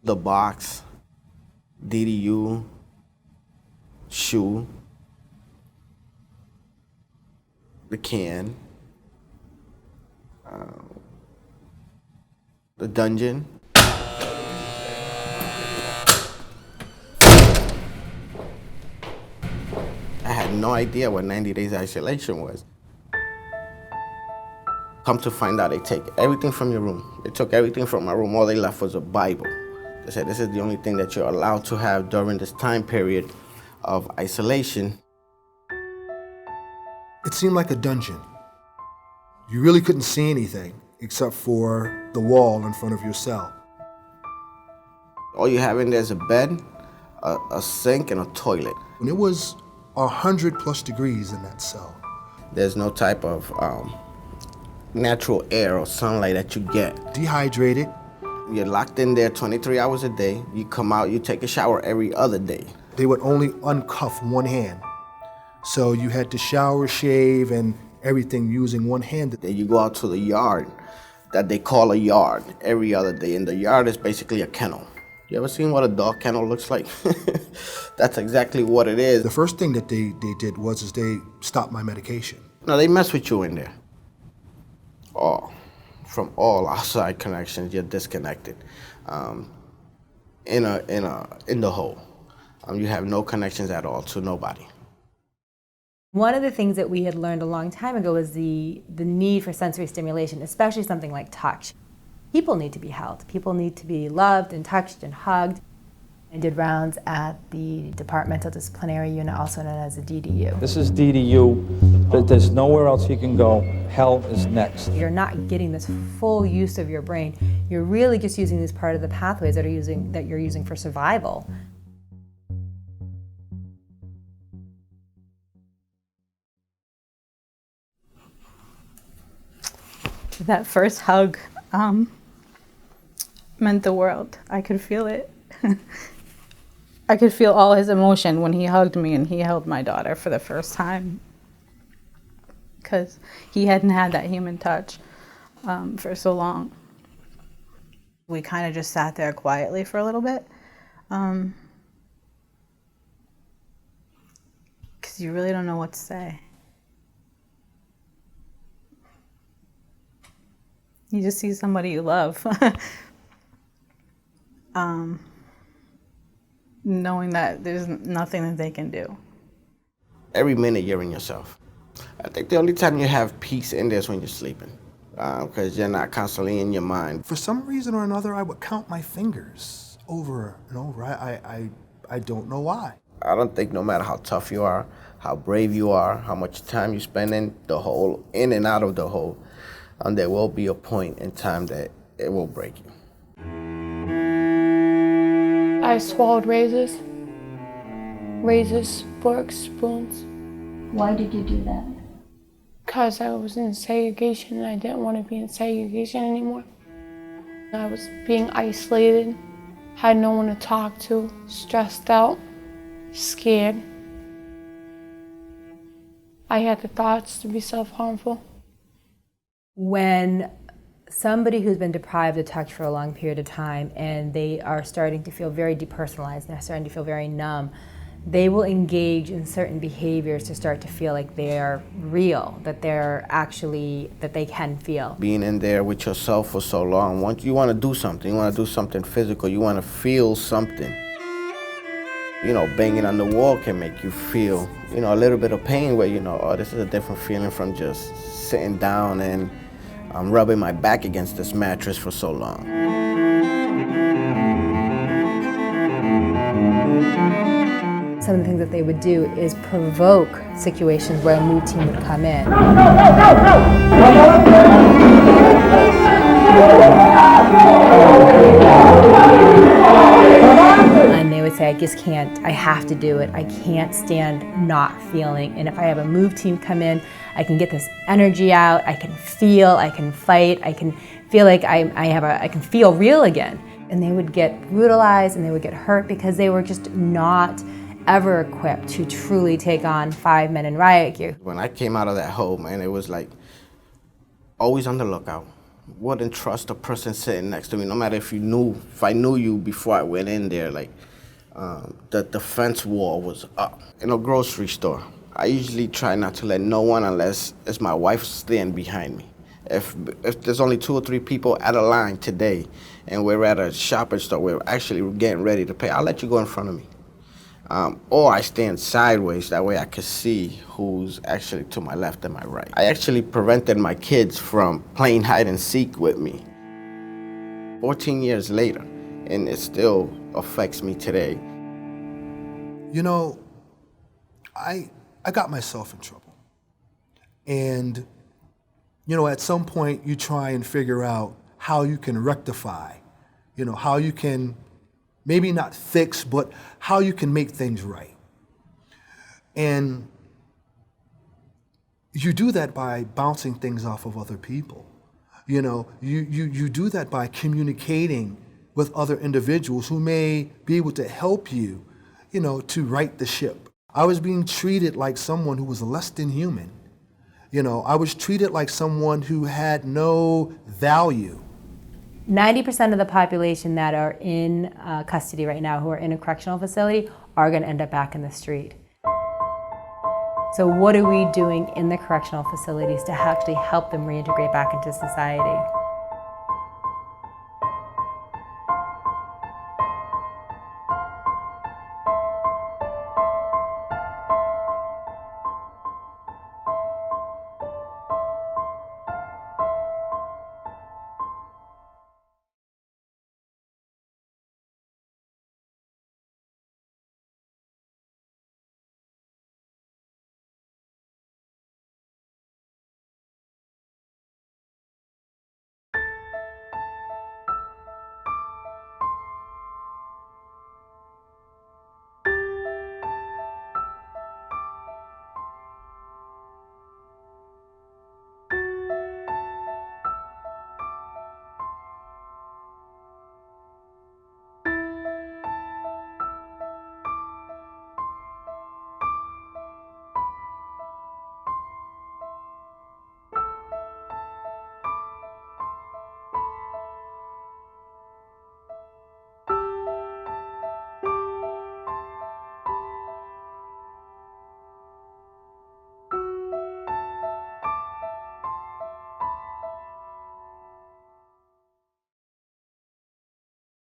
The box, DDU, shoe, the can, the dungeon. I had no idea what 90 days isolation was. Come to find out, they take everything from your room. They took everything from my room. All they left was a Bible. They said, this is the only thing that you're allowed to have during this time period of isolation. It seemed like a dungeon. You really couldn't see anything except for the wall in front of your cell. All you have in there is a bed, a sink, and a toilet. And it was 100+ degrees in that cell. There's no type of natural air or sunlight that you get. Dehydrated. You're locked in there 23 hours a day. You come out, you take a shower every other day. They would only uncuff one hand. So you had to shower, shave, and everything using one hand. Then you go out to the yard that they call a yard every other day. And the yard is basically a kennel. You ever seen what a dog kennel looks like? That's exactly what it is. The first thing that they did was they stopped my medication. No, they mess with you in there. From all outside connections, you're disconnected. In the hole, you have no connections at all to nobody. One of the things that we had learned a long time ago was the need for sensory stimulation, especially something like touch. People need to be held. People need to be loved and touched and hugged. I did rounds at the Departmental Disciplinary Unit, also known as the DDU. This is DDU, but there's nowhere else you can go. Hell is next. You're not getting this full use of your brain. You're really just using this part of the pathways that you're using for survival. That first hug meant the world. I could feel it. I could feel all his emotion when he hugged me and he held my daughter for the first time, because he hadn't had that human touch for so long. We kind of just sat there quietly for a little bit, because you really don't know what to say. You just see somebody you love. Knowing that there's nothing that they can do. Every minute you're in yourself. I think the only time you have peace in there is when you're sleeping, because you're not constantly in your mind. For some reason or another, I would count my fingers over and over. I don't know why. I don't think no matter how tough you are, how brave you are, how much time you spend in the hole, in and out of the hole, there will be a point in time that it will break you. I swallowed razors, forks, spoons. Why did you do that? Because I was in segregation and I didn't want to be in segregation anymore. I was being isolated, had no one to talk to, stressed out, scared. I had the thoughts to be self-harmful. When somebody who's been deprived of touch for a long period of time and they are starting to feel very depersonalized, they're starting to feel very numb, they will engage in certain behaviors to start to feel like they're real, that they can feel. Being in there with yourself for so long, once you want to do something, you want to do something physical, you want to feel something. Banging on the wall can make you feel, a little bit of pain where, oh, this is a different feeling from just sitting down and rubbing my back against this mattress for so long. Some of the things that they would do is provoke situations where a mood team would come in. And they would say, I just can't, I have to do it. I can't stand not feeling. And if I have a move team come in, I can get this energy out, I can feel, I can fight, I can feel like I can feel real again. And they would get brutalized and they would get hurt because they were just not ever equipped to truly take on 5 men in riot gear. When I came out of that hole, man, it was like always on the lookout, wouldn't trust the person sitting next to me, no matter if I knew you before I went in there. Like, the defense wall was up. In a grocery store, I usually try not to let no one, unless it's my wife, stand behind me. If there's only 2 or 3 people at a line today, and we're at a shopping store, we're actually getting ready to pay, I'll let you go in front of me. Or I stand sideways, that way I can see who's actually to my left and my right. I actually prevented my kids from playing hide and seek with me. 14 years later, and it still affects me today. You know, I got myself in trouble. And, you know, at some point you try and figure out how you can rectify, you know, how you can maybe not fix, but how you can make things right. And you do that by bouncing things off of other people. You know, you do that by communicating with other individuals who may be able to help you, you know, to right the ship. I was being treated like someone who was less than human. You know, I was treated like someone who had no value. 90% of the population that are in custody right now, who are in a correctional facility, are going to end up back in the street. So what are we doing in the correctional facilities to actually help them reintegrate back into society?